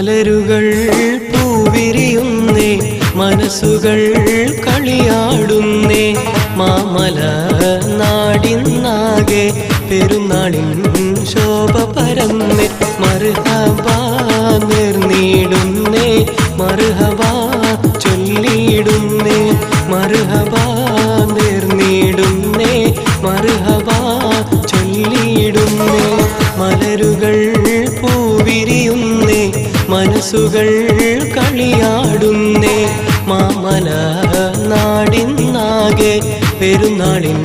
മലരുകൾ പൂവിരിയുന്നേ, മനസ്സുകൾ കളിയാടുന്നേ. മാമല നാടിന്നാകെ പെരുന്നാളിൻ ശോഭ പരന്നേ. മർഹബാ നേർന്നിടുന്നേ, മർഹബാ ചൊല്ലിയിടുന്നേ. മർഹബാ നേർന്നിടുന്നേ, മർഹബാ ചൊല്ലിയിടുന്നേ. മലരുകൾ പൂവിരിയുന്നേ, മനസ്സുകൾ കളിയാടുന്നേ. മാമല നാടിന്നാകെ പെരുന്നാളിൻ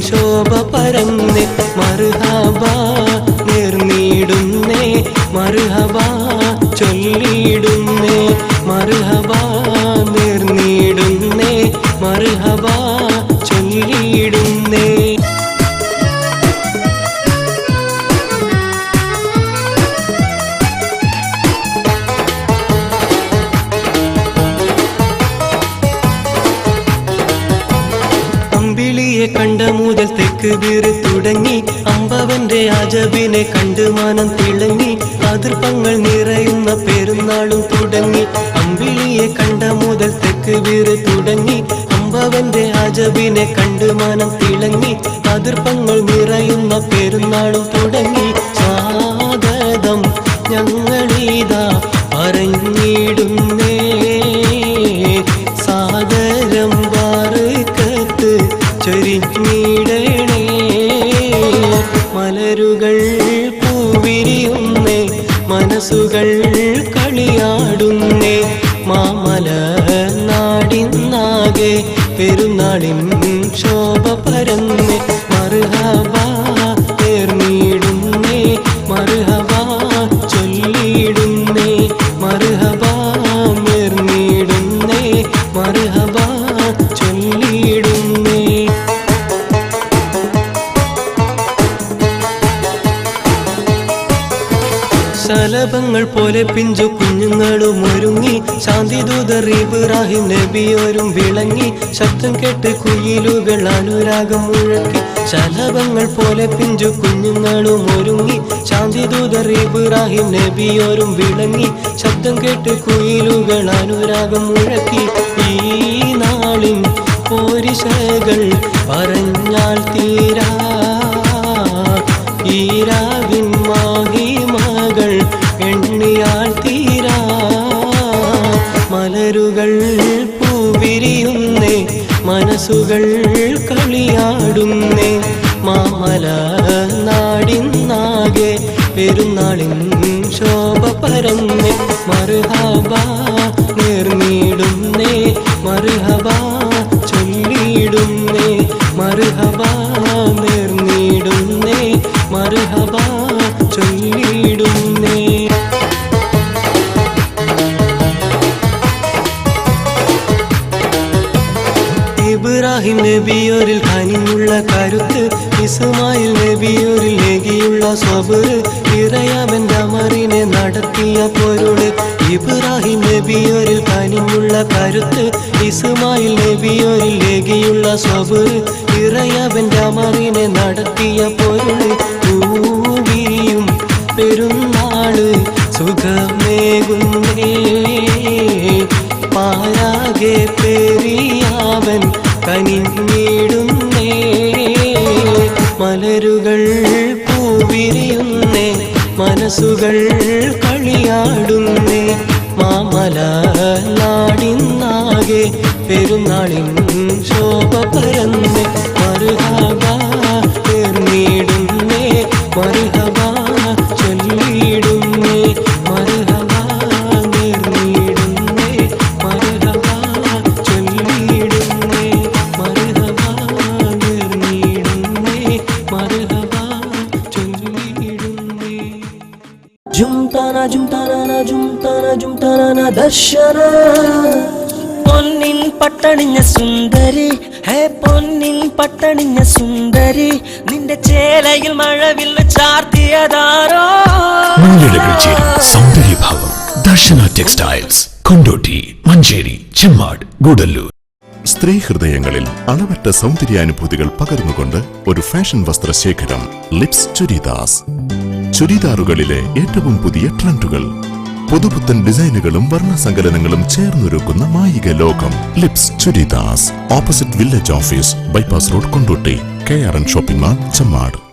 ശോഭ പരന്നേ. മർഹബാ നേർന്നിടുന്നേ, മർഹബാ ചൊല്ലിയിടുന്നേ. മർഹബാ നേർന്നിടുന്നേ, മർഹബാ ചൊല്ലിയിടുന്നേ. കണ്ട മുതൽ തെക്ക് വീറ് തുടങ്ങി, അമ്പവന്റെ അജബിനെ കണ്ട് മാനം തിളങ്ങി. അതിർപ്പങ്ങൾ നിറയുന്ന പെരുന്നാളും തുടങ്ങി. അമ്പിളിയെ കണ്ട മുതൽ തെക്ക് വീറ് തുടങ്ങി, അമ്പവന്റെ അജബിനെ കണ്ട് മാനം തിളങ്ങി. അതിർപ്പങ്ങൾ നിറയുന്ന പെരുന്നാളും തുടങ്ങി. സ്വാഗതം ഞങ്ങളിതാ പറഞ്ഞിടുന്നേ, സാദരം വാർക്കത്ത് ചൊരിഞ്ഞിടണേ. മലരുകൾ പൂവിരിയുന്നേ, മനസ്സുകൾ കളിയാടുന്നേ. മാമല നാടിന്നാകെ പെരുന്നാളിൻ ശോഭ പരന്നേ. മർഹബാ നേർന്നിടുന്നേ, മർഹബാ ചൊല്ലിയിടുന്നേ. മർഹബാ നേർന്നിടുന്നേ, മർഹബാ ചൊല്ലിയിടുന്നേ. ശലഭങ്ങൾ പോലെ പിഞ്ചു കുഞ്ഞുങ്ങളും ഒരുങ്ങി, ശാന്തിദൂതർ ഇബ്രാഹിം നബിയോരും വിളങ്ങി. ശബ്ദം കേട്ട് കുയിലുകൾ അനുരാഗം മുഴക്കി. ശലഭങ്ങൾ പോലെ പിഞ്ചു കുഞ്ഞുങ്ങളും ഒരുങ്ങി, ശാന്തിദൂതർ ഇബ്രാഹിം നബിയോരും വിളങ്ങി. ശബ്ദം കേട്ട് കുയിലുകൾ അനുരാഗം മുഴക്കി. ഈ നാളിൻ പോരിശകൾ പറഞ്ഞാൽ തീരാ, ഈ രാവിൻ മാഹിമകൾ എണ്ണിയാൽ തീരാ. മലരുകൾ പൂവിരിയുന്നേ, മനസ്സുകൾ കളിയാടുന്നേ. മാമല നാടിന്നാകെ പെരുന്നാളിൻ ശോഭ പരന്നേ. മർഹബാ നേർന്നിടുന്നേ, മർഹബാ ചൊല്ലിയിടുന്നേ. മർഹബാ നേർന്നിടുന്നേ, മർഹബാ ചൊല്ലിയിടുന്നേ. ഇബ്രാഹിം നബിയോരിൽ കനിഞ്ഞുള്ള കരുത്ത്, ഇസ്മായിൽ നബിയോരിൽ ഏകിയുള്ള സ്വബർ. ഇറയാവന്റെ അമറിനെ നടത്തിയ പൊരുള്. ഇബ്രാഹിം നബിയോരിൽ കനിഞ്ഞുള്ള കരുത്ത്, ഇസ്മായിൽ നബിയോരിൽ ഏകിയുള്ള സ്വബർ. ഇറയാവന്റെ അമറിനെ നടത്തിയ പൊരുള്. പൂവിയും പെരുന്നാള് സുഖമേകുന്നേ, പാരാകെ പെരിയാവൻ കനിഞ്ഞിടുന്നേ. മലരുകൾ പൂവിരിയുന്നേ, മനസ്സുകൾ കളിയാടുന്നേ. മാമല നാടിന്നാകെ പെരുന്നാളിൻ ശോഭ പരന്നേ. മർഹബാ നേർന്നിടുന്നേ, മർഹബാ ചൊല്ലിയിടുന്നേ. മർഹബാ നേർന്നിടുന്നേ, മർഹബാ ചൊല്ലിയിടുന്നേ. മർഹബാ നേർന്നിടുന്നേ, മർഹബാ ചൊല്ലിയിടുന്നേ. ദർശന പൊന്നിൻ പട്ടണിഞ്ഞ സുന്ദരി ഹേ പൊന്നിൻ പട്ടണിഞ്ഞ സുന്ദരി നിന്റെ ചേലയിൽ മഴവില്ല് ചാർത്തിയതാരോ സൗന്ദര്യഭാവം ദർശന ടെക്സ്റ്റൈൽസ് കൊണ്ടോട്ടി മഞ്ചേരി ചെമ്മാട് ഗൂഡല്ലൂർ. സ്ത്രീ ഹൃദയങ്ങളിൽ അളവറ്റ സൗന്ദര്യാനുഭൂതികൾ പകർന്നുകൊണ്ട് ഒരു ഫാഷൻ വസ്ത്രശേഖരം ലിപ്സ് ചുരിദാസ്. ചുരിദാറുകളിലെ ഏറ്റവും പുതിയ ട്രെൻഡുകൾ, പുതുപുത്തൻ ഡിസൈനുകളും വർണ്ണസങ്കലനങ്ങളും ചേർന്നൊരുക്കുന്ന മായിക ലോകം lips churidars. Opposite village office, bypass road, Kondotty. KRN shopping mall, Chemmad.